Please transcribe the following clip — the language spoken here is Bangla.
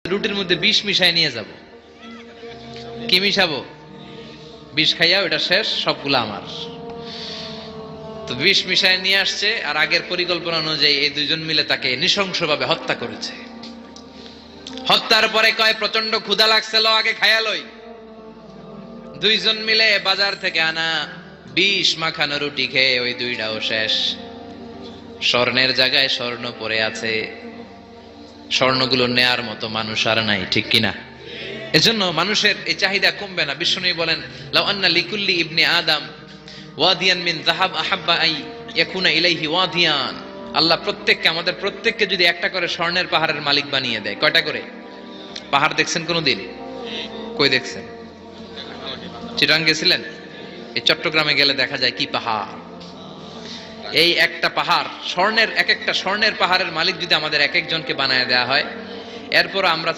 রুটির মধ্যে বিষ মিশাই নিয়ে যাব। কি মিশাবো? বিষ খাইয়া ওটা শেষ, সবগুলো আমার। তো বিষ মিশাই নিয়ে আসছে, আর আগের পরিকল্পনা অনুযায়ী এই দুইজন মিলে তাকে নৃশংসভাবে হত্যা করেছে। হত্যার পরে কয়, প্রচন্ড ক্ষুধা লাগছে, লো আগে খাইয়া লই। দুইজন মিলে বাজার থেকে আনা বিষ মাখানো রুটি খেয়ে ওই দুইটাও শেষ। স্বর্ণের জায়গায় স্বর্ণ পড়ে আছে, স্বর্ণগুলো নেয়ার মতো মানুষ আর নাই, ঠিক কিনা? এজন্য মানুষের এই চাহিদা কমবে না। বিশ্বনবী বলেন, লাউ আন্না লিকুল্লি ইবনে আদম ওয়াদিয়ান মিন যাহাব আহাব্বা আই ইয়াকুনা ইলাইহি ওয়াদিয়ান। আল্লাহ প্রত্যেককে, আমাদের প্রত্যেককে যদি একটা করে স্বর্ণের পাহাড়ের মালিক বানিয়ে দেয়। কয়টা করে পাহাড় দেখছেন কোনদিন? কই দেখছেন? চিটাং গেছিলেন? এই চট্টগ্রামে গেলে দেখা যায় কি পাহাড়। এই একটা পাহাড় স্বর্ণের, এক একটা স্বর্ণের পাহাড়ের মালিক যদি আমাদের এক একজনকে বানায় দেওয়া হয়, এরপর আমরা